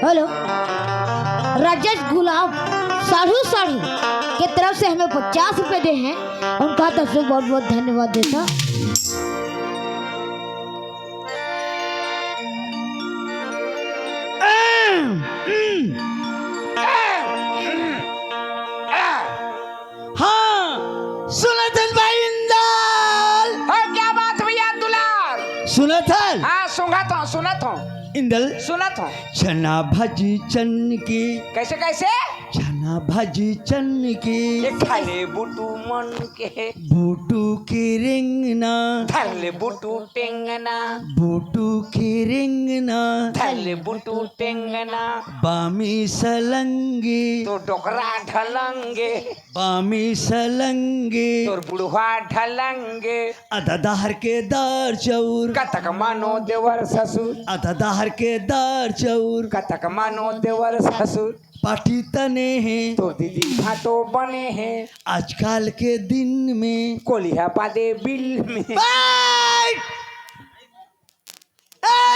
Hello Rajesh गुलाब साढ़ू साढ़ू के तरफ से हमें 50 रुपए दे हैं, उनका तरफ से बहुत बहुत धन्यवाद देता। हाँ सुनथल भाई इंदल। क्या बात भैया दुलार? सुनथल? हाँ सुनत हूँ इंदल सुनत हूँ। चना भाजी चन्न की। कैसे कैसे? चना भाजी चन्न की। खाले बुटू मन के बूटू की रिंगना। थले बुटू टेंगना। बूटू की रिंगना। थले बुटू टेंगना। बामी सलंगी तो डोकरा ढलंगे। बामी सलंगी तोर बुढ़वा ढलंगे। अदादाहर के दार चौर। कतक मानो देवर ससुर। अदादाहर के दार चौर। कतक मानो देवर ससुर। पाटी तने हैं तो दीदी घाटो बने हैं। आजकल के दिन में कोलिया पादे बिल में।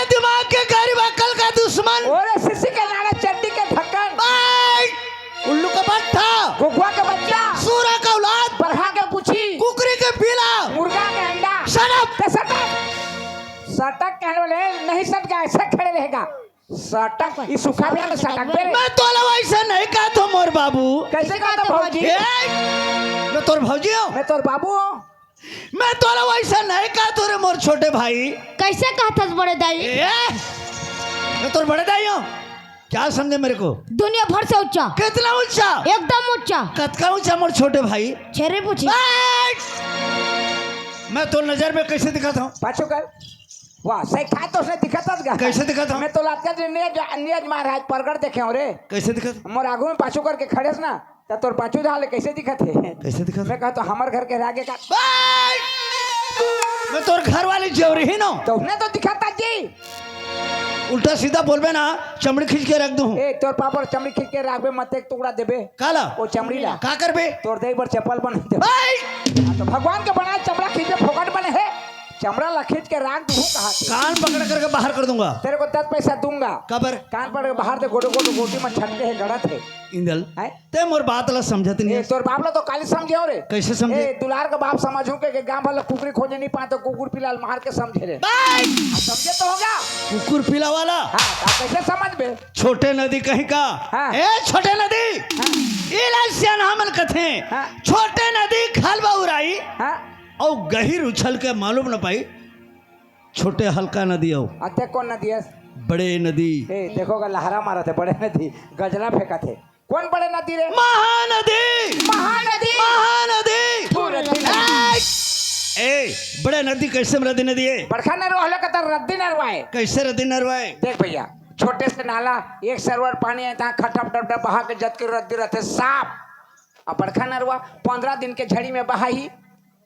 दिमाग के गरीब अकल का दुश्मन। और सिसी के नारा चड्डी के ढक्कन। उल्लू का बट्टा। घुघुआ का बच्चा। सूरा का औलाद। बरहा के पूछी। कुकरी के पीला। मुर्गा के अंडा। सटक कहने वाले नहीं सट गया, ऐसा खड़े रहेगा। सटक ये सूखा भी सटक पे। मैं तो वैसा नहीं कहा तो मोर बाबू। कैसे कहा था भौजी? मैं तोर भौजी हूँ। मैं तोर बाबू हूँ। मैं तो वैसा नहीं कहा तो रे मोर छोटे भाई। कैसे कहा था बड़े दाई? मैं तोर बड़े दाई हूँ। क्या समझे मेरे को? दुनिया भर से ऊंचा। कितना ऊंचा? एकदम ऊंचा। कतका ऊंचा मोर छोटे भाई? छेरे पूछी। मैं तो नजर में कैसे दिखाता हूँ? पाछो कर। वाह सही खा तो उसने दिखाता था। कैसे दिखाता हूँ? मैं तो लाता नियज महाराज परगड़ देखे हो रे। कैसे दिखाता? मोर आगू में पाछो करके खड़े ना तो तोर पाछू डाले कैसे दिखते? कैसे दिखाता? मैं कहा तो हमार घर के आगे का। मैं तोर घर वाली जेवरी ही ना। तो उसने तो दिखाता जी। उल्टा सीधा बोलबे ना चमड़ी खींच के रख दूं। ए तोर पापड़ चमड़ी खींच के रखबे मत एक टुकड़ा देबे। काला वो चमड़ी ला का करबे? तोर दे पर चप्पल बना दे। तो भगवान के बनाए चमड़ा खींच के फोकट बने है। चमड़ा ला खींच के राख दूं कहां से? कान पकड़ करके बाहर कर दूंगा। तेरे को 10 पैसा दूंगा। कबर कान पकड़ के बाहर दे गोडो गोडो गोटी में छटके है गड़त है। इंदल है ते मोर बात ला समझत नहीं ए है। तोर बाप ला तो काली समझे हो रे। कैसे समझे? ए दुलार का बाप समझू के गांव वाला कुकरी खोजे नहीं पाए तो कुकुर पिलाल मार के समझे रे। समझे तो होगा। कुकुर पीला वाला। हां कैसे समझ बे? छोटे नदी कहीं का। हाँ। ए छोटे नदी इला सियान हमन कथे। हाँ। छोटे नदी खलबा उराई हां और गहिर उछल के मालूम न पाई। छोटे हल्का नदी हो। अते कौन नदी है? बड़े नदी। ए देखोगा लहरा मारा थे बड़े नदी गजला फेंका थे। कौन बड़े नदी रे? महानदी। महानदी। महानदी। ए बड़े नदी कैसे रद्दी नदी है? बड़खा नरवा हलो का रद्दी नरवाए। कैसे रद्दी नरवाए? देख भैया छोटे से नाला एक सरवर पानी है तहाँ खटप टप टप बहा के जत के रद्दी रहते साफ। और बड़खा नरवा 15 दिन के झड़ी में बहाई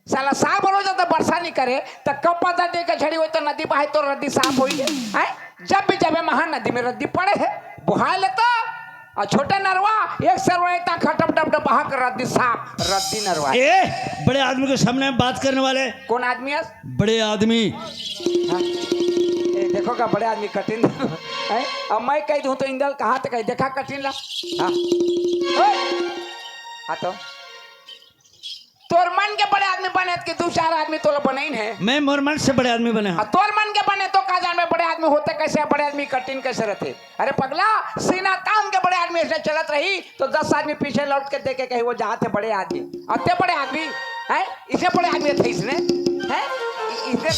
साला साफ हो जाता वर्षा नहीं करे तो कब 15 दिन के झड़ी हो तो नदी बहाई तो रद्दी साफ हो है। जब भी जब महानदी में रद्दी पड़े है बुहा लेता। और छोटे नरवा एक सरवर तहाँ खटप टप टप बहा के रद्दी साफ रद्दी नरवा। ए बड़े आदमी के सामने बात करने वाले। कौन आदमी है? बड़े आदमी। देखो का बड़े आदमी कठिन है। अब मैं कह दूं तो इंदल कहा तो कह देखा कठिन ला। हाँ तो तोर मन के बड़े आदमी बने कि 2-4 आदमी तो बने ही है। मैं मोर मन से बड़े आदमी बने। तोर मन के बने तो का जान में बड़े आदमी होते कैसे? बड़े आदमी कठिन कैसे रहते? अरे पगला सीना तान के बड़े आदमी ऐसे चलत रही तो 10 आदमी पीछे लौट के देखे कहीं वो जहाँ थे बड़े आदमी। अते बड़े आदमी है इसे बड़े आदमी थे इसने है इतने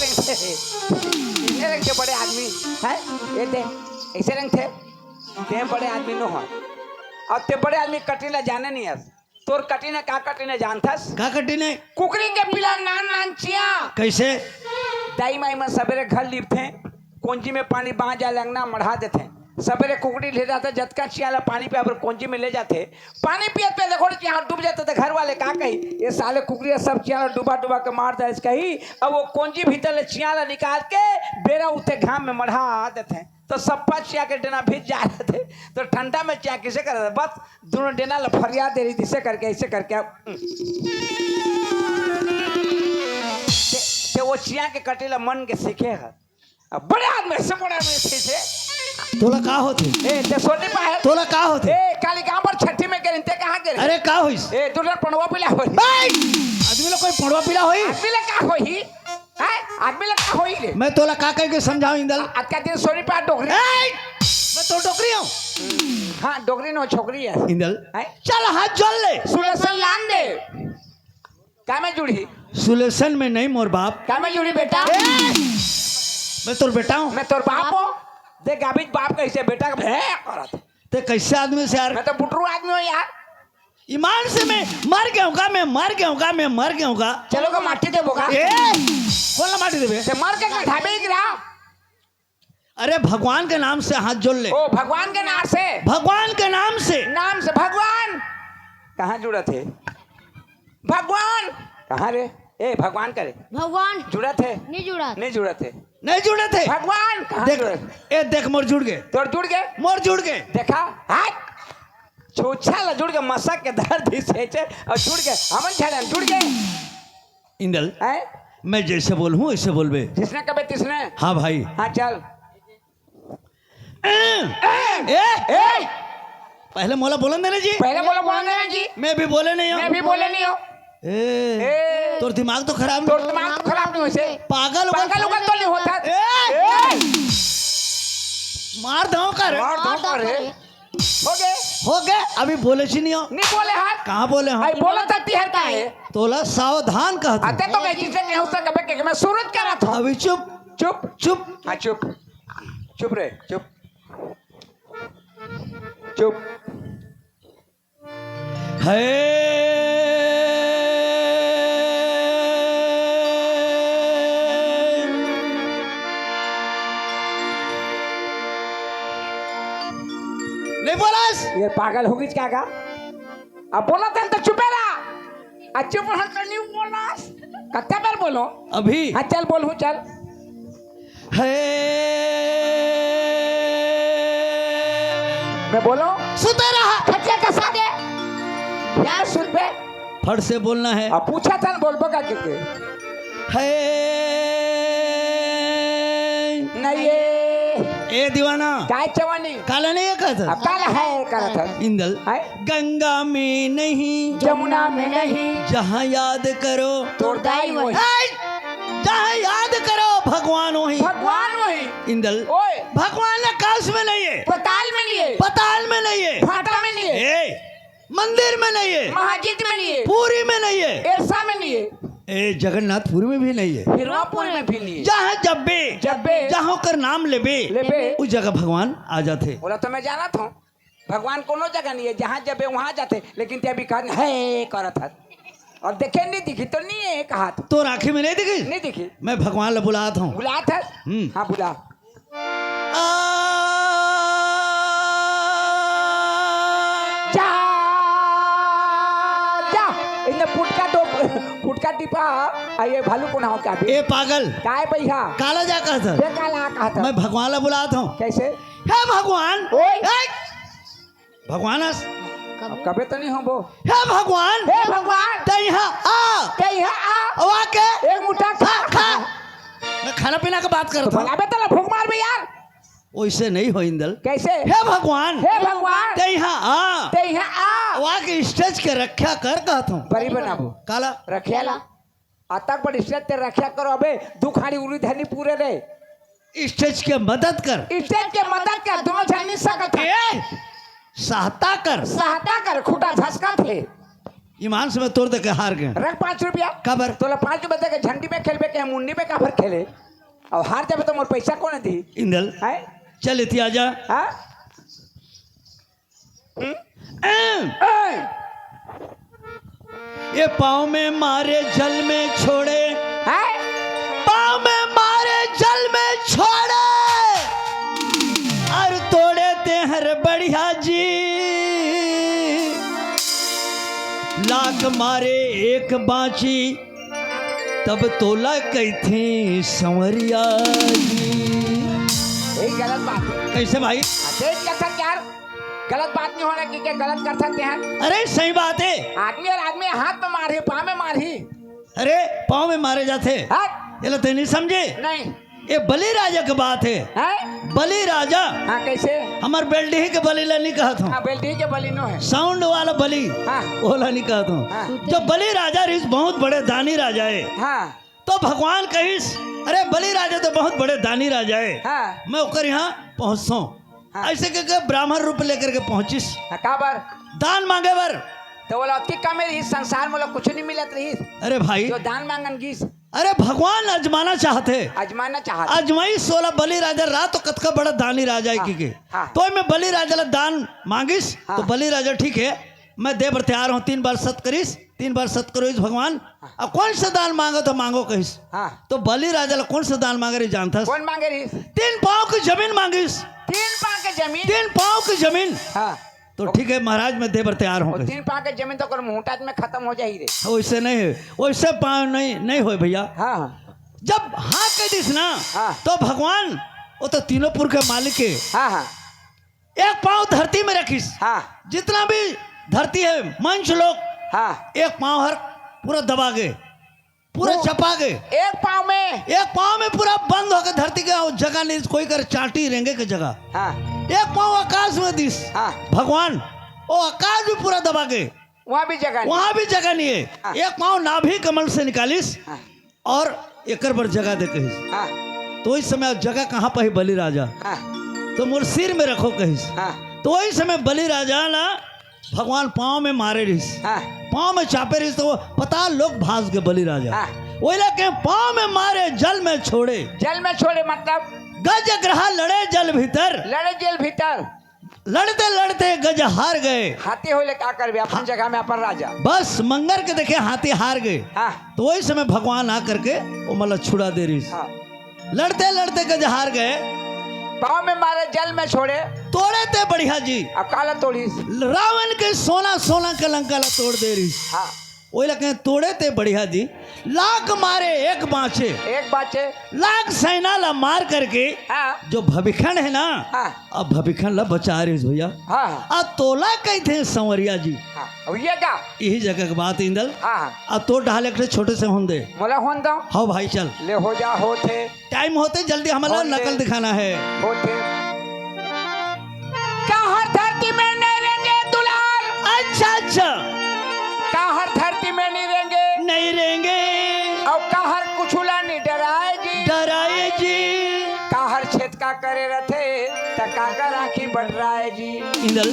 रंग के बड़े आदमी है ये थे ऐसे रंग थे बड़े आदमी नो हो। अब ते बड़े आदमी कठिन जाने नहीं है। तोर कठिन का कठिन जानथस? का कठिन है? कुकरी के पिला नान नान चिया। कैसे? दाई माई में सवेरे घर लिपते कोंजी में पानी बहा जा लगना मढ़ा देते। सवेरे कुकड़ी ले जाते जतका चियाला पानी पे कोंजी में ले जाते पानी पियत पे देखो चिया डूब जाते थे। घर वाले का कही ये साले कुकड़ी सब चियाला डूबा डूबा के मार दे कही। अब वो कोंजी भीतर चियाला निकाल के बेरा उठे घाम में मढ़ा देते तो सप्पा चिया के डेना भीज जा रहे थे। तो ठंडा में चिया किसे कर रहे थे? बस दोनों डेना फरियाद दे रही थी इसे करके ऐसे करके। वो चिया के कटेला मन के सीखे है अब बड़े आदमी से बड़े आदमी से तोला का होते ए ते सोनी पा है तोला का होते ए काली गांव पर छठी में करें ते कहां करे अरे का होइस ए दुल्हन पणवा पिला हो आदमी लोग कोई पड़वा पीला होई आदमी ले का होई है आदमी ले का होई रे मैं तोला का कह के समझाऊं इंदल आज का दिन सोनी पा डोगरी मैं तो टोकरी हूं हां डोगरी नो छोकरी है इंदल है चल हाथ जोड़ ले सुलेसन लान दे का में जुड़ी सुलेशन में नहीं मोर बाप का में जुड़ी बेटा मैं तोर बेटा हूं मैं तोर बाप हो देख गाबिज बाप कैसे बेटा का भे करत ते कैसे आदमी से यार मैं तो बुटरू आदमी हूं यार ईमान से मैं मर गया हूँ मैं मर गया हूँ मैं मर गया हूँ चलो का माटी दे बोगा कौन ला माटी देवे ते मर के ढाबे गिरा अरे भगवान के नाम से हाथ जोड़ ले ओ भगवान के नाम से भगवान के नाम से भगवान कहाँ जुड़ा थे भगवान कहाँ रे ए भगवान करे भगवान जुड़ा थे नहीं जुड़ा नहीं जुड़ा थे नहीं जुड़े थे भगवान कहाँ देख जुड़े ए देख मोर जुड़ गए तोर जुड़ गए मोर जुड़ गए देखा हाथ छूछा ला जुड़ गए मसक के दर्द ही से और जुड़ गए हमन छड़न जुड़ गए इंदल हैं मैं जैसे बोलूं वैसे बोलबे जिसने कबे तिसने हाँ भाई हाँ चल ए पहले मोला बोलन देने जी पहले बोलो बोलने जी मैं भी बोले नहीं मैं हूँ भी बोले नहीं हो ए तोर दिमाग तो खराब तोर नहीं दिमाग तो खराब नहीं हो से पागल पागल उगल तो नहीं होता ए! मार दो कर मार दो मार करे दो हो गए अभी बोले छी नहीं हो नहीं बोले हाथ कहाँ बोले हम आई बोला तत्ती है का है तोला सावधान कहता आते तो मैं जिसे नहीं हो सकता कबे के मैं सूरज कह रहा था अभी चुप चुप चुप हाँ चुप चुप रे चुप चुप है नहीं बोलास ये पागल होगी क्या का अब बोला था तो चुपे रहा आज चुप रहा कर नहीं बोला कत्ता बार बोलो अभी हाँ चल बोलूँ चल है मैं बोलो सुते रहा खच्चे कसा दे यार सुन बे फट से बोलना है अब पूछा था बोल बगा के है नहीं ये ए दीवाना काय चवानी काला नहीं है कहता अब काला है करा था इंदल है गंगा में नहीं जमुना में नहीं जहाँ याद करो तोड़ दाई वही जहाँ याद करो भगवान वही भगवान वही इंदल ओए भगवान आकाश में नहीं है पताल में नहीं है पताल में नहीं है फाटा में नहीं है ए मंदिर में नहीं है महाजीत में नहीं है पूरी में नहीं है एरसा में नहीं है ए जगन्नाथपुरी में भी नहीं है हिरवापुर में भी नहीं है जहाँ जब्बे जब्बे जहाँ कर नाम लेबे लेबे उस जगह भगवान आ जाते बोला तो मैं जाना था भगवान कोनो जगह नहीं है जहाँ जबे वहाँ जाते लेकिन ते अभी कहा है करा था और देखे नहीं दिखी तो नहीं है कहा था तो आंखें में नहीं दिखी नहीं दिखी मैं भगवान ले बुलाता हूँ बुला था हाँ बुला जा जा इन्हें फुटका टिपा आइए भालू को ना हो क्या भी ए पागल काय भैया काला जा कहा था ये काला कहा था मैं भगवान ले बुलाता हूँ कैसे हे भगवान ओए। ए! भगवान अब कभी तो नहीं हो वो हे भगवान हे भगवान ते यहाँ आ कहीं है आ अब आके एक मुट्ठा खा खा मैं खाना पीना की बात तो करता हूँ भला बे तला फूक मार बे यार वैसे नहीं हो इंदल कैसे हे भगवान हे भगवान ते यहाँ आ ते यहाँ आ वहाँ के स्टेज के रक्षा कर कहता हूँ बड़ी बनाबो काला रखियाला अतक पर स्टेज ते रक्षा करो अबे दुखाड़ी उड़ी धनी पूरे रे स्टेज के मदद कर स्टेज के मदद कर दोनों छानी सकत है ए! सहायता कर सहायता कर खुटा झसका थे ईमान से मैं तोड़ दे के हार गए रख 5 रुपया कबर तोला 5 रुपया दे के झंडी में खेलबे के मुन्नी में काफर खेले और हार जाबे तो मोर पैसा कौन दी इंदल है चल इति आजा हां ये पाँव में मारे जल में छोड़े है पाँव में मारे जल में छोड़े और तोड़े ते हर बढ़िया जी लाख मारे एक बाँची तब तोला कही थी संवरिया जी यही गलत बात है कैसे भाई देख क्या था यार गलत बात नहीं होना कि क्या गलत कर सकते हैं अरे सही बात है आदमी और आदमी हाथ में मारे पाँव में मारी अरे पाँव में मारे जाते हट ये लो ते नहीं समझे नहीं ये बलि राजा की बात है। हैं? बलि राजा हाँ कैसे? हमार बेल्डी के बलि ला नहीं कहत हूँ, हाँ बेल्टी के बलिनो है। साउंड वाला बलि हाँ ओला नहीं कहत हूँ। हाँ जो बलि राजा रिस बहुत बड़े दानी राजा है, हाँ तो भगवान कहिस अरे बलि राजा तो बहुत बड़े दानी राजा है, हाँ मैं ओकर यहाँ पहुँचता हाँ। ऐसे के ब्राह्मण रूप लेकर के पहुंचिस हाँ, का बार दान मांगे बर। तो बोला अति कम है इस संसार में कुछ नहीं मिलत रही अरे भाई जो दान मांगन गीस अरे भगवान अजमाना चाहते, अजमाना चाहत अजमाई 16 बलि राजा रात तो कतका बड़ा दानी राजा है की हाँ। तो मैं बलि राजा ला दान मांगिस हाँ। तो बलि राजा ठीक है मैं दे बर तैयार हूँ, 3 बार सत करिस, 3 बार सत करो इस भगवान। अब कौन सा दान मांगो तो मांगो कहिस। हाँ तो बलि राजा ला कौन सा दान मांगे रही जानता? कौन मांगे रही? 3 पाँव की जमीन मांगिस, 3 पाँव के जमीन। 3 पाँव की जमीन। हाँ तो ठीक है महाराज मैं दे बर तैयार हूँ। और 3 पाँव के जमीन तो कर मुहताज में खत्म हो जाही रे। वैसे नहीं है, वैसे पाँव नहीं हो भैया। हाँ जब हाँ कह दिस ना हाँ। तो भगवान वो तो तीनों पुर के मालिक है, हाँ हाँ एक पाँव धरती में रखिस, हाँ जितना भी धरती है मंच लोग हाँ एक पाँव हर पूरा दबा गए, पूरा चपा गए, एक पाँव में पूरा बंद होकर धरती के जगह नहीं कोई कर चाटी रेंगे के जगह। हाँ एक पाँव आकाश में दिस हाँ भगवान वो आकाश भी पूरा दबा गए, वहाँ भी जगह नहीं। वहां भी जगह नहीं है। हाँ। एक पाँव नाभि कमल से निकालिस हाँ और एकर पर जगह दे कहिस। हाँ तो इस समय जगह कहाँ पर है बलि राजा, हाँ तो मोर सिर में रखो कहिस। हाँ तो वही समय बलि राजा ना भगवान पाँव में मारे रहिस, हाँ पाँव में चापे रहिस, तो वो पता लोग भाग गए बलि राजा। हाँ। वही लगे पाँव में मारे जल में छोड़े, जल में छोड़े मतलब गज ग्रह लड़े जल भीतर, लड़े जेल भीतर, लड़ते लड़ते गज हार गए। हाथी हो ले का करबे अपन जगह में अपन राजा। बस मंगर के देखे हाथी हार गए। हाँ तो वही समय भगवान आ करके वो मतलब छुड़ा दे रही, हाँ लड़ते लड़ते गज हार गए, पाँव में मारे जल में छोड़े। तोड़े थे बढ़िया जी अब काला तोड़ीस। रावण के सोना सोना के लंका ला तोड़ दे रही। हाँ वही लगे तोड़े थे बढ़िया जी, लाख मारे एक बाँचे, एक बात है। लाख सेना ला मार करके हाँ जो भविखंड है ना, हाँ अब भविखंड ला बचा रही भैया। हाँ अब तोला कही थे संवरिया जी, हाँ अब ये का। यही जगह की बात इंदल। हाँ हाँ अब तो ढाल एक छोटे से होंदे मोला होन दो हाँ भाई चल, ले हो जा होते टाइम होते जल्दी हमारा होंदे। नकल दिखाना है। होते का हर धरती में नहीं रहेंगे दुलार। अच्छा अच्छा का हर धरती में नहीं रहेंगे नहीं रहेंगे, और का हर कुछुला नहीं डराएगी। डराए जी का हर छेद का करे रहते तका राखी बढ़ रहा है जी। इंदल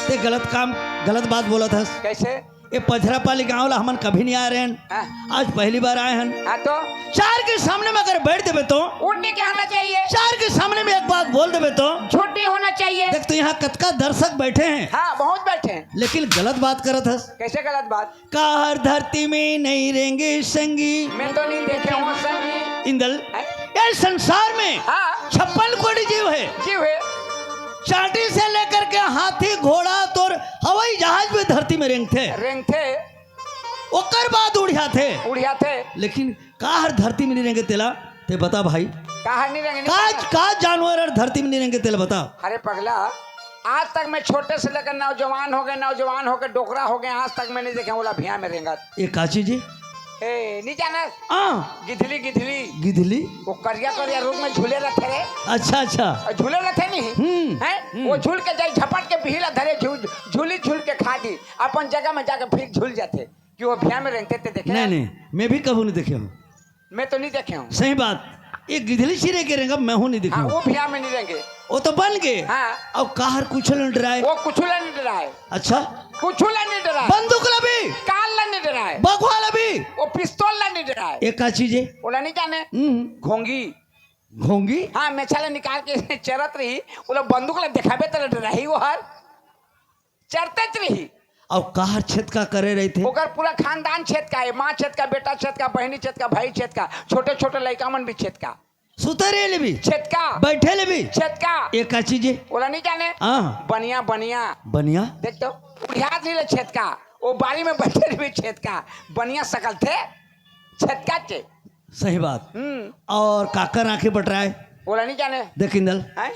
ते गलत काम गलत बात बोला था। कैसे? ये पथरापाली गाँव ला हमन कभी नहीं आ रहे हैं, हाँ आज पहली बार आए हैं। हाँ तो चार के सामने में अगर बैठ देवे तो, उठने के आना चाहिए, चार के सामने में एक बात बोल देवे तो, छुट्टी होना चाहिए। देख तो यहाँ कतका दर्शक बैठे हैं, हाँ बहुत बैठे हैं। लेकिन गलत बात करत है। कैसे गलत बात? का हर धरती में नहीं रहेंगे संगी। मैं तो नहीं देखे हूँ संगी। इंदल हैं? ये संसार में हाँ 56 कोटि जीव है, क्यों है? चाटी से लेकर के हाथी घोड़ा तो हवाई जहाज भी धरती में रेंगते, रेंग थे ओकर बाद उड़िया थे, उड़िया थे। लेकिन का हर धरती में नहीं रहेंगे तेला ते बता भाई, कहा नहीं रहेंगे? का जानवर हर धरती में नहीं रहेंगे तेला बता। अरे पगला, आज तक मैं छोटे से लेकर नौजवान हो गए डोकरा हो गए, आज तक मैं नहीं देखा बोला भिया में रेंगा। ये काची जी ए नहीं जाना गिधली गिधली वो करिया करिया रूप में झूले रहते रे। अच्छा अच्छा और झूले रहते नहीं हैं? वो झूल के जाई झपट के पीला धरे झूल के खा दी अपन जगह में जाकर फिर झूल जाते कि वो भिया में रेंगते थे। देखे? नहीं मैं भी कभी नहीं देखे हूँ। मैं तो नहीं देखे हूँ। सही बात, ये गिधली चिरे के रेंगा मैं हूँ नहीं देखे हाँ हूँ। वो भिया में नहीं रहेंगे, वो तो बन गए। हाँ अब काहर कुछ नहीं डराए। वो कुछुला नहीं डरा है, अच्छा कुछुला नहीं डरा है, बंदूक ला भी, काल ला नहीं डरा है, बघवा ला भी, वो पिस्तौल ला नहीं डरा है। ये का चीज है? बोला नहीं जाने घोंगी। घोंगी हाँ मेछाला निकाल के चरत रही, वो लोग बंदूक ला दिखाबे तो डरा ही वो हर चरते रही। अब काहर छेद का करे रहे थे। ओकर पूरा खानदान छेद का है, माँ छेद का, बेटा छेद का, बहनी छेद का, भाई छेद का, छोटे छोटे लड़का मन भी छेद का, सुतरे ले भी, छेद का, बैठे ले भी, छेद का। ये का चीज है? बोला नहीं जाने हाँ बनिया बनिया बनिया देख तो उड़ियात नहीं ले छेद का, वो बारी में बैठे भी छेद का, बनिया सकल थे छेद का चे। सही बात। और काकर आंखें बटराए बोला नहीं जाने देख इंदल हैं?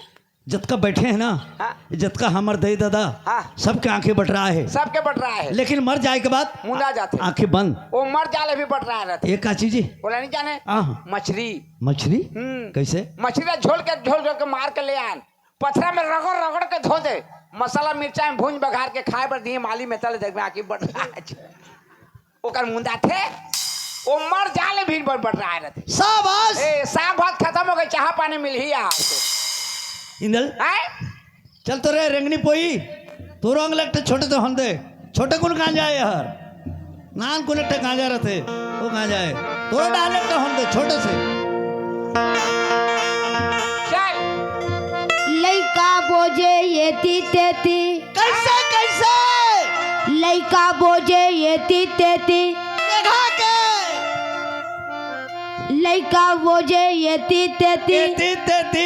जतका बैठे हैं ना, हाँ। जतका हमर दई दादा हाँ। सबके आंखें बट रहा है, सबके बट रहा है, लेकिन मर जाए के बाद मुंदा जाते आंखें बंद। वो मर जाले भी बट रहा रहते। एक का चीज है? बोला नहीं जाने हाँ। मछली। मछली कैसे? मछली झोल के मार के ले आन, पथरा में रगड़ रगड़ के धो दे, मसाला मिर्चा में भूंज बघार के खाए पर दिए माली में तले देख आंखी बट रहा है। ओकर मुंदा थे वो मर जाले भी बट रहा रहते। शाबाश। ए साग भात खत्म हो गई, चाह पानी मिल ही आ इंदल चल तो रे रेंगनी पोई तू रंग लगते छोटे तो हम दे छोटे कुल कहाँ जाए यार, नान कुल कहाँ जा रहे थे वो कहाँ जाए, तो डाले तो हम दे छोटे से। चल लइका बोझे येती तेती, कैसे कैसे लइका बोझे येती तेती, देखा के लइका बोझे येती तेती, तेती तेती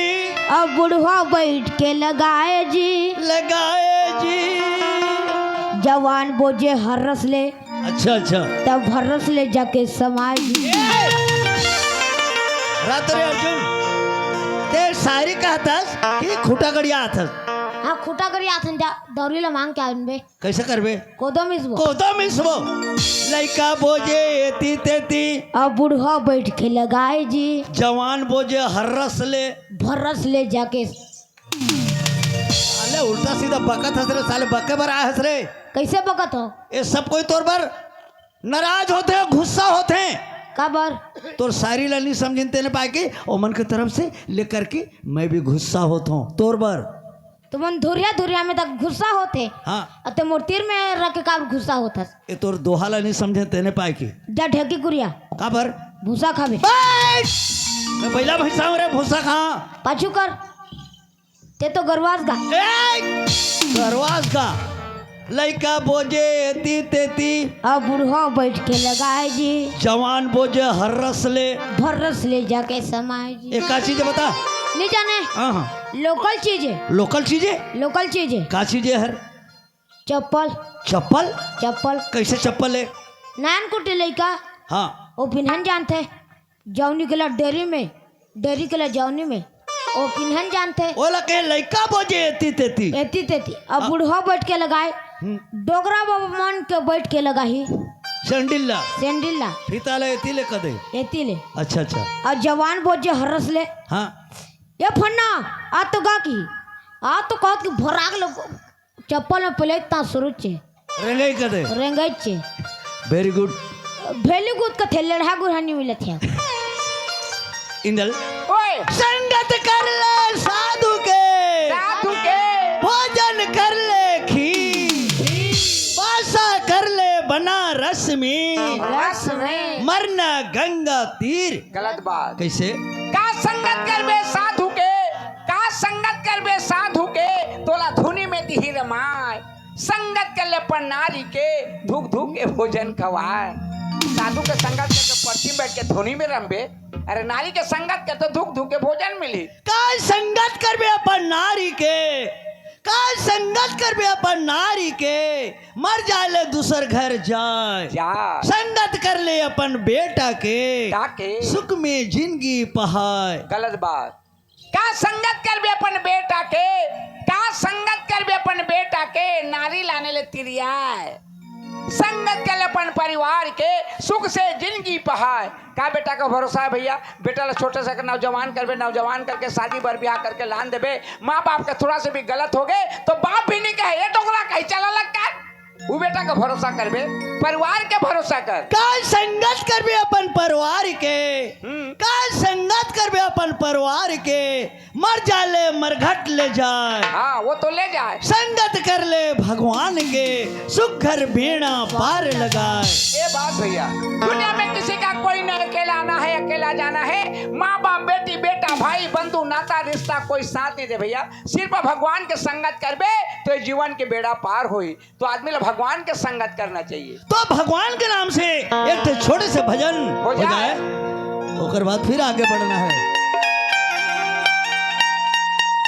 अब बुढ़वा बैठ के लगाए जी, लगाए जी। जवान बोझे हर्रस ले, अच्छा अच्छा तब हर्रस ले जाके समाए जी। रात रे अर्जुन ते शायरी कहतस कि खुटा गड़िया आथस, हाँ खुटा करी आथन जा दौरी ला मांग के आवन बे, कैसे करबे? कोदो मिसबो, कोदो मिसबो लइका बोझे एती तेती, अब बुढ़वा बैठ के लगाए जी, जवान बोझे हर्रस ले, भर्रस ले जाके। साले उल्टा सीधा बकत हंस रे, साले बके पर आए हंस रे। कैसे बकत हो? ये सब कोई तौर पर नाराज होते हैं, गुस्सा होते हैं। कबर तोर सारी लानी समझते न पाए के ओमन की तरफ से लेकर के मैं भी गुस्सा होता हूँ तोर पर। तुमन धुरिया धुरिया में तक गुस्सा होते, हाँ अते मूर्तिर में रख के का गुस्सा होता। ये तोर दोहा लानी समझते न पाए के जा ढेकी कुरिया का पर भूसा खाबे, मैं पहला भैंसा हूँ रे, भूसा कहाँ पाछू कर, ते तो गरवास गा। गरवास का लइका बोझे एती तेती, अब बुढ़वा बैठ के लगाए जी, जवान बोझे हर्रस ले, भर्रस ले जाके समाए जी। एक का चीज बता? नहीं जाने हाँ लोकल चीज है, लोकल चीजें, लोकल चीज है। का चीजें हर? चप्पल चप्पल। चप्पल कैसे चप्पल है? नान कुटी लइका हाँ वो पिन्हन जानते, जौनी के ला डेरी में, डेरी के ला जौनी में वो पिन्हन जानते, बोला के लइका बोझे एती तेती, एती तेती। अब बुढ़वा बैठ के लगाए, डोगरा बाबा मान के बैठ के लगाही, सैंडिल्ला सैंडिल्ला फीता ले एती ले कदे। एती ले। अच्छा अच्छा और जवान बोझे हरस ले, हाँ ये फन्ना आ तो गा की आ तो कहत कि भराग लो चप्पल में पले ता शुरू छे रेंगई कदे। रेंगई छे। वेरी गुड भेली गुद का थे लड़हा गुरहानी मिले थे। इंदल ओए संगत कर ले साधु के भोजन कर ले खीर, पासा कर ले बनारस में, रस में मरना गंगा तीर। गलत बात। कैसे? का संगत करबे साधु के, का संगत करबे साधु के, तोला धुनी में दिही रमाय, संगत कर ले पर नारी के, धूक धूक के भोजन खवाए। साधु के संगत करके पर्ची बैठ के धुनी में रंबे, अरे नारी के संगत के तो धूक धूक के भोजन मिली। का संगत करबे अपन नारी के, का संगत करबे अपन नारी के, मर जाले दूसर घर जाए। जा संगत कर ले अपन बेटा के, ताके सुख में जिंदगी पहाए। गलत बात। का संगत करबे अपन बेटा के, का संगत करबे अपन बेटा के, नारी लाने ले तिरियाए। संगत कर ले अपन परिवार के, सुख से जिंदगी पहाए। का बेटा का भरोसा है भैया, बेटा ला छोटे से नौजवान करबे, नौजवान करके शादी बर ब्याह करके लान देबे, माँ बाप के थोड़ा से भी गलत हो गए तो बाप भी नहीं कहे ये टोकरा कहीं चला लगता है। वो बेटा का भरोसा करबे, परिवार के भरोसा कर। का संगत करबे अपन परिवार के, का संगत करबे अपन परिवार के, मर जाले मरघट ले जाए। हाँ वो तो ले जाए। संगत कर ले भगवान के, सुख घर बेड़ा पार लगाए। ये बात भैया, दुनिया में किसी का कोई नहीं अकेला आना है, अकेला जाना है। माँ बाप, बेटी बेटा, भाई बंधु नाता रिश्ता कोई साथ नहीं दे भैया। सिर्फ भगवान के संगत करबे तो जीवन के बेड़ा पार होई। तो आदमी लोग भगवान के संगत करना चाहिए। तो भगवान के नाम से एक छोटे से भजन हो जाए। ओकर बाद फिर आगे बढ़ना है।